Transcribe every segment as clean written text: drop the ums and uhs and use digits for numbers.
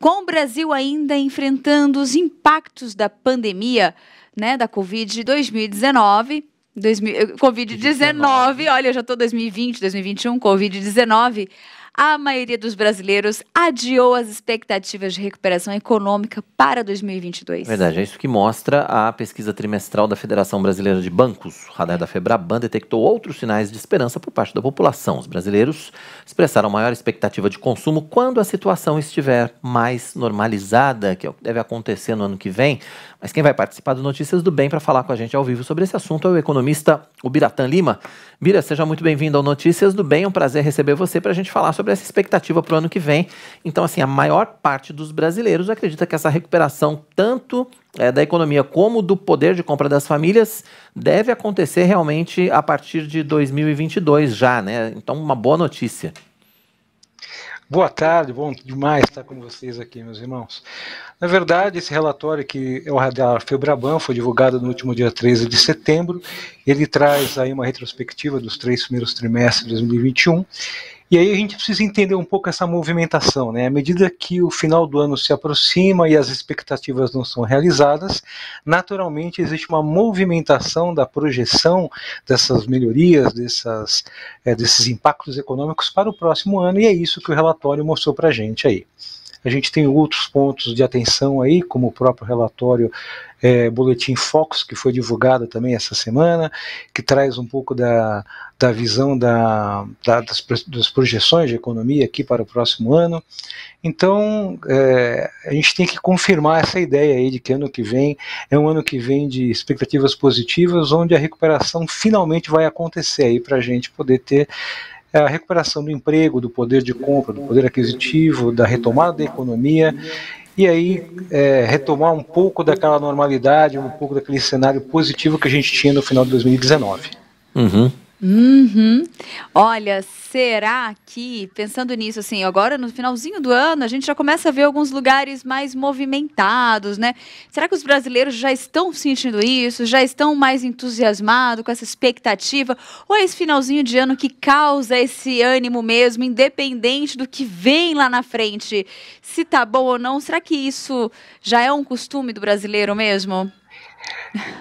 Com o Brasil ainda enfrentando os impactos da pandemia, né, da Covid 2019, Covid-19, olha, eu já estou 2020, 2021, Covid-19, a maioria dos brasileiros adiou as expectativas de recuperação econômica para 2022. Verdade, é isso que mostra a pesquisa trimestral da Federação Brasileira de Bancos. O radar da Febraban detectou outros sinais de esperança por parte da população. Os brasileiros expressaram maior expectativa de consumo quando a situação estiver mais normalizada, que é o que deve acontecer no ano que vem. Mas quem vai participar do Notícias do Bem para falar com a gente ao vivo sobre esse assunto é o economista Biratã Lima. Bira, seja muito bem-vindo ao Notícias do Bem, é um prazer receber você para a gente falar sobre essa expectativa para o ano que vem. Então, assim, a maior parte dos brasileiros acredita que essa recuperação, tanto da economia como do poder de compra das famílias, deve acontecer realmente a partir de 2022 já, né? Então, uma boa notícia. Boa tarde, bom demais estar com vocês aqui, meus irmãos. Na verdade, esse relatório que é o da Febraban, foi divulgado no último dia 13 de setembro, ele traz aí uma retrospectiva dos 3 primeiros trimestres de 2021, e aí a gente precisa entender um pouco essa movimentação, né? À medida que o final do ano se aproxima e as expectativas não são realizadas, naturalmente existe uma movimentação da projeção dessas melhorias, desses impactos econômicos para o próximo ano, e é isso que o relatório mostrou para a gente aí. A gente tem outros pontos de atenção aí, como o próprio relatório Boletim Focus, que foi divulgado também essa semana, que traz um pouco da visão das projeções de economia aqui para o próximo ano. Então, a gente tem que confirmar essa ideia aí de que ano que vem é um ano que vem de expectativas positivas, onde a recuperação finalmente vai acontecer aí para a gente poder ter a recuperação do emprego, do poder de compra, do poder aquisitivo, da retomada da economia, e aí retomar um pouco daquela normalidade, um pouco daquele cenário positivo que a gente tinha no final de 2019. Olha, será que, pensando nisso, assim, agora no finalzinho do ano, a gente já começa a ver alguns lugares mais movimentados, né? Será que os brasileiros já estão sentindo isso? Já estão mais entusiasmados com essa expectativa? Ou é esse finalzinho de ano que causa esse ânimo mesmo, independente do que vem lá na frente? Se tá bom ou não, será que isso já é um costume do brasileiro mesmo?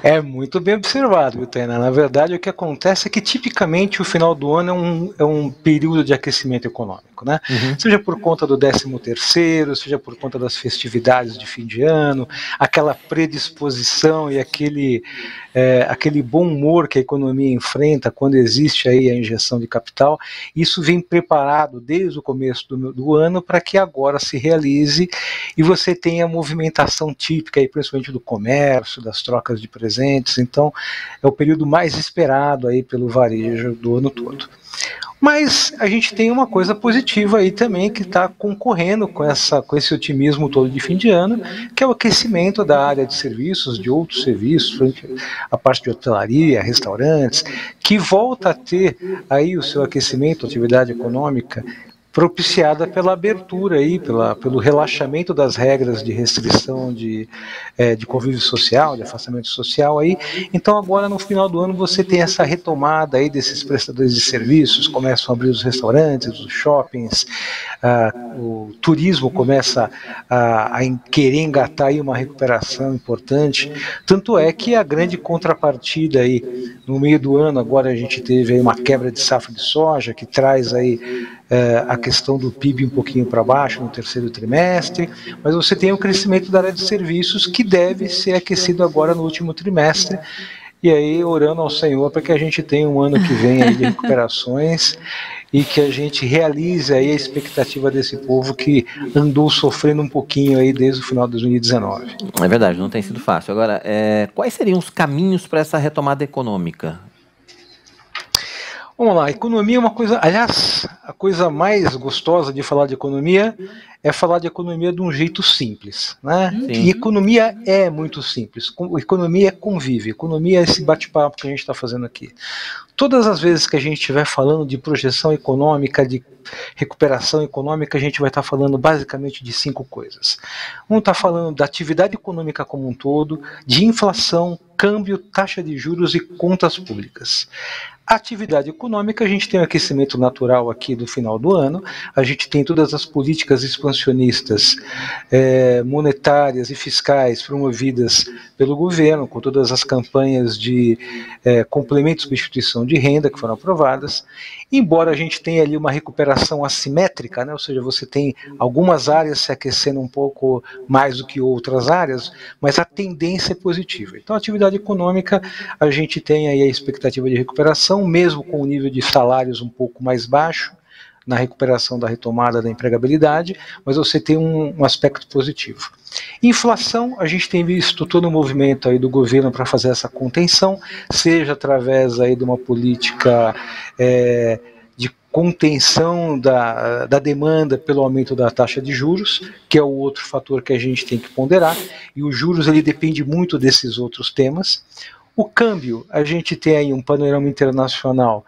É muito bem observado, viu, Tainá? Na verdade, o que acontece é que, tipicamente, o final do ano é um período de aquecimento econômico, né? Seja por conta do 13º, seja por conta das festividades de fim de ano, aquela predisposição e aquele bom humor que a economia enfrenta quando existe aí a injeção de capital. Isso vem preparado desde o começo do ano para que agora se realize e você tenha a movimentação típica, aí, principalmente do comércio, das trocas de presentes. Então, é o período mais esperado aí pelo varejo do ano todo. Mas a gente tem uma coisa positiva aí também que está concorrendo com esse otimismo todo de fim de ano, que é o aquecimento da área de serviços, de outros serviços, a parte de hotelaria, restaurantes, que volta a ter aí o seu aquecimento, atividade econômica, propiciada pela abertura aí, pelo relaxamento das regras de restrição de convívio social, de afastamento social aí. Então agora no final do ano você tem essa retomada aí desses prestadores de serviços, começam a abrir os restaurantes, os shoppings, o turismo começa a querer engatar aí uma recuperação importante. Tanto é que a grande contrapartida aí no meio do ano, agora a gente teve aí uma quebra de safra de soja que traz aí a questão do PIB um pouquinho para baixo no 3º trimestre, mas você tem o crescimento da área de serviços que deve ser aquecido agora no último trimestre, e aí orando ao Senhor para que a gente tenha um ano que vem aí de recuperações e que a gente realize aí a expectativa desse povo que andou sofrendo um pouquinho aí desde o final de 2019. É verdade, não tem sido fácil. Agora, quais seriam os caminhos para essa retomada econômica? Vamos lá, economia é uma coisa, aliás, a coisa mais gostosa de falar de economia é falar de economia de um jeito simples, né? E economia é muito simples, economia é convívio, economia é esse bate-papo que a gente está fazendo aqui. Todas as vezes que a gente estiver falando de projeção econômica, de recuperação econômica, a gente vai estar falando basicamente de 5 coisas. Vamos estar falando da atividade econômica como um todo, de inflação, câmbio, taxa de juros e contas públicas. A atividade econômica, a gente tem o aquecimento natural aqui do final do ano, a gente tem todas as políticas expansivas expansionistas monetárias e fiscais promovidas pelo governo, com todas as campanhas de complemento e substituição de renda que foram aprovadas, embora a gente tenha ali uma recuperação assimétrica, né, ou seja, você tem algumas áreas se aquecendo um pouco mais do que outras áreas, mas a tendência é positiva. Então, a atividade econômica, a gente tem aí a expectativa de recuperação, mesmo com o nível de salários um pouco mais baixo, na recuperação da retomada da empregabilidade, mas você tem um aspecto positivo. Inflação, a gente tem visto todo o movimento aí do governo para fazer essa contenção, seja através aí de uma política de contenção da demanda pelo aumento da taxa de juros, que é o outro fator que a gente tem que ponderar, e os juros ele depende muito desses outros temas. O câmbio, a gente tem aí um panorama internacional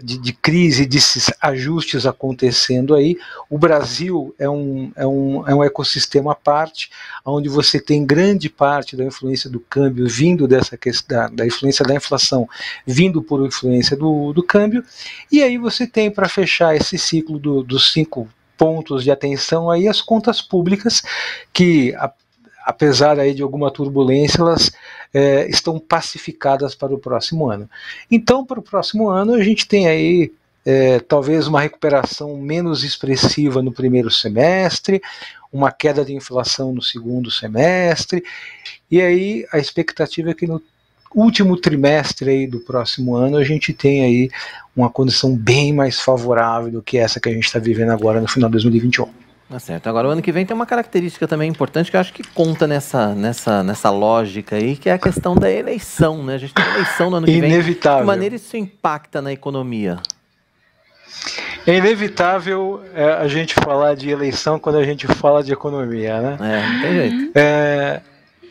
de crise, desses ajustes acontecendo aí. O Brasil é um ecossistema à parte, onde você tem grande parte da influência do câmbio vindo dessa questão, da influência da inflação, vindo por influência do câmbio, e aí você tem, para fechar esse ciclo dos 5 pontos de atenção, aí as contas públicas, que apesar aí de alguma turbulência, elas estão pacificadas para o próximo ano. Então, para o próximo ano, a gente tem aí talvez uma recuperação menos expressiva no primeiro semestre, uma queda de inflação no segundo semestre, e aí a expectativa é que no último trimestre aí do próximo ano a gente tem aí uma condição bem mais favorável do que essa que a gente está vivendo agora no final de 2021. Tá certo. Agora, o ano que vem tem uma característica também importante que eu acho que conta nessa lógica aí, que é a questão da eleição, né? A gente tem eleição no ano que vem. Inevitável. De que maneira isso impacta na economia? É inevitável a gente falar de eleição quando a gente fala de economia, né? Não tem jeito.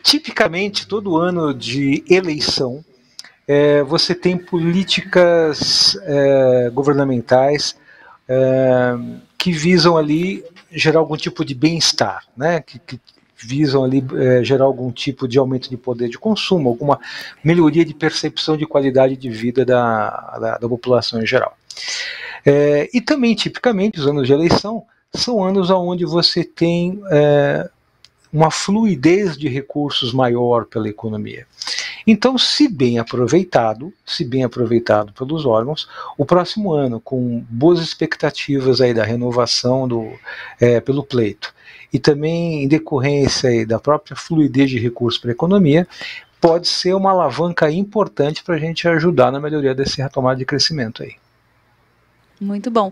Tipicamente, todo ano de eleição, você tem políticas governamentais que visam ali gerar algum tipo de bem-estar, né? Que visam ali gerar algum tipo de aumento de poder de consumo, alguma melhoria de percepção de qualidade de vida da população em geral. E também, tipicamente, os anos de eleição são anos onde você tem uma fluidez de recursos maior pela economia. Então, se bem aproveitado pelos órgãos, o próximo ano, com boas expectativas aí da renovação pelo pleito, e também em decorrência aí da própria fluidez de recursos para a economia, pode ser uma alavanca importante para a gente ajudar na melhoria desse retomada de crescimento aí. Muito bom.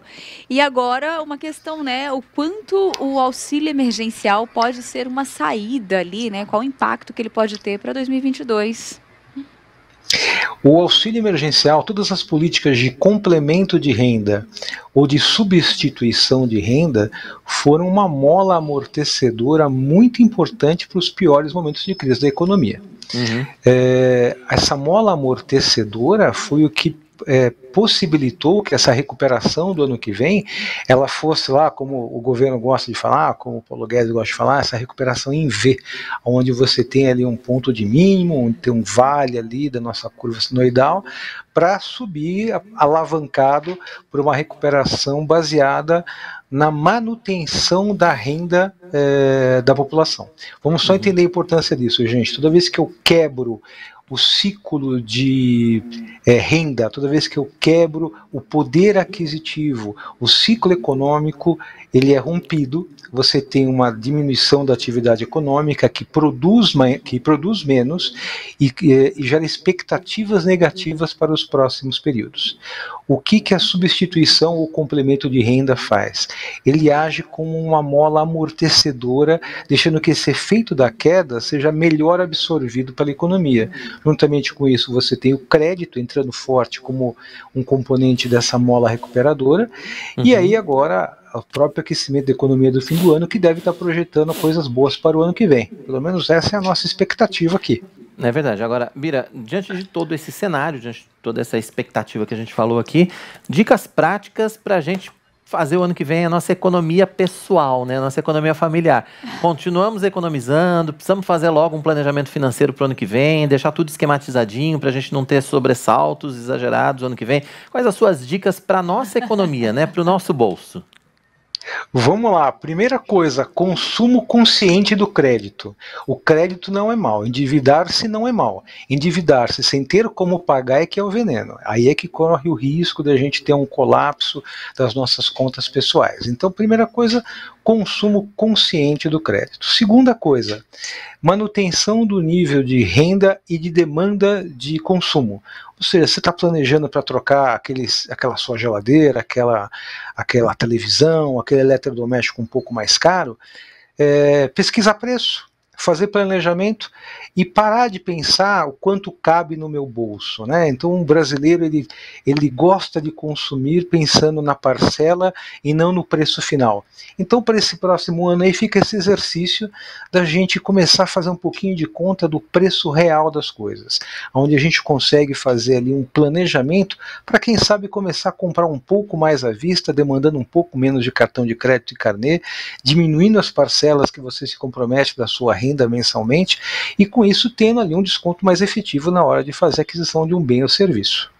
E agora uma questão, né? O quanto o auxílio emergencial pode ser uma saída ali, né? Qual o impacto que ele pode ter para 2022? O auxílio emergencial, todas as políticas de complemento de renda ou de substituição de renda foram uma mola amortecedora muito importante para os piores momentos de crise da economia. Uhum. Essa mola amortecedora foi o que possibilitou que essa recuperação do ano que vem, ela fosse lá, como o governo gosta de falar, como o Paulo Guedes gosta de falar, essa recuperação em V, onde você tem ali um ponto de mínimo, onde tem um vale ali da nossa curva sinoidal, para subir alavancado por uma recuperação baseada na manutenção da renda da população. Vamos só entender a importância disso, gente. Toda vez que eu quebro o ciclo de renda, toda vez que eu quebro o poder aquisitivo, o ciclo econômico, ele é rompido, você tem uma diminuição da atividade econômica que produz menos e gera expectativas negativas para os próximos períodos. O que a substituição ou complemento de renda faz? Ele age como uma mola amortecedora, deixando que esse efeito da queda seja melhor absorvido pela economia. Juntamente com isso, você tem o crédito entrando forte como um componente dessa mola recuperadora, e aí agora o próprio aquecimento da economia do fim do ano, que deve estar projetando coisas boas para o ano que vem. Pelo menos essa é a nossa expectativa aqui. É verdade. Agora, Bira, diante de todo esse cenário, diante de toda essa expectativa que a gente falou aqui, dicas práticas para a gente fazer o ano que vem a nossa economia pessoal, né? A nossa economia familiar. Continuamos economizando, precisamos fazer logo um planejamento financeiro para o ano que vem, deixar tudo esquematizadinho para a gente não ter sobressaltos exagerados no ano que vem. Quais as suas dicas para a nossa economia, né? Para o nosso bolso? Vamos lá, primeira coisa, consumo consciente do crédito. O crédito não é mal, endividar-se não é mal. Endividar-se sem ter como pagar é que é o veneno. Aí é que corre o risco de a gente ter um colapso das nossas contas pessoais. Então, primeira coisa, consumo consciente do crédito. Segunda coisa, manutenção do nível de renda e de demanda de consumo. Ou seja, você está planejando para trocar aquela sua geladeira, aquela televisão, aquele eletrodoméstico um pouco mais caro, pesquisar preço, fazer planejamento e parar de pensar o quanto cabe no meu bolso, né? Então o brasileiro ele gosta de consumir pensando na parcela e não no preço final. Então para esse próximo ano aí fica esse exercício da gente começar a fazer um pouquinho de conta do preço real das coisas, onde a gente consegue fazer ali um planejamento para quem sabe começar a comprar um pouco mais à vista, demandando um pouco menos de cartão de crédito e carnê, diminuindo as parcelas que você se compromete da sua renda mensalmente e com isso tendo ali um desconto mais efetivo na hora de fazer a aquisição de um bem ou serviço.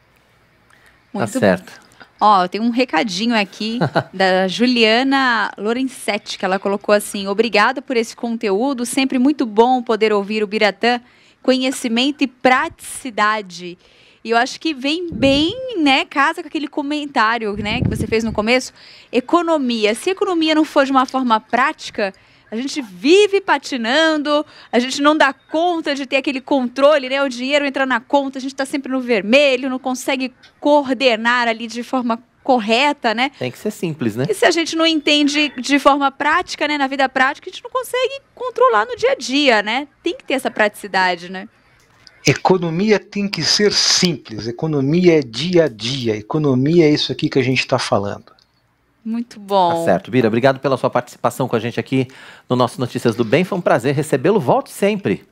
Muito tá certo. Ó, tem um recadinho aqui da Juliana Lorenzetti, que ela colocou assim: obrigada por esse conteúdo, sempre muito bom poder ouvir o Biratã, conhecimento e praticidade. E eu acho que vem bem, né, casa com aquele comentário, né, que você fez no começo, economia. Se a economia não for de uma forma prática, a gente vive patinando, a gente não dá conta de ter aquele controle, né? O dinheiro entra na conta, a gente está sempre no vermelho, não consegue coordenar ali de forma correta, né? Tem que ser simples, né? E se a gente não entende de forma prática, né? Na vida prática, a gente não consegue controlar no dia a dia, né? Tem que ter essa praticidade, né? Economia tem que ser simples, economia é dia a dia, economia é isso aqui que a gente está falando. Muito bom. Tá certo. Bira, obrigado pela sua participação com a gente aqui no nosso Notícias do Bem. Foi um prazer recebê-lo. Volte sempre.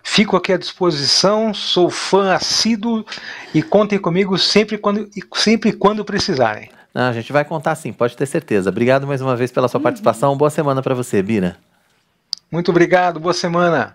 Fico aqui à disposição, sou fã assíduo e contem comigo sempre quando precisarem. Não, a gente vai contar sim, pode ter certeza. Obrigado mais uma vez pela sua participação. Boa semana para você, Bira. Muito obrigado, boa semana.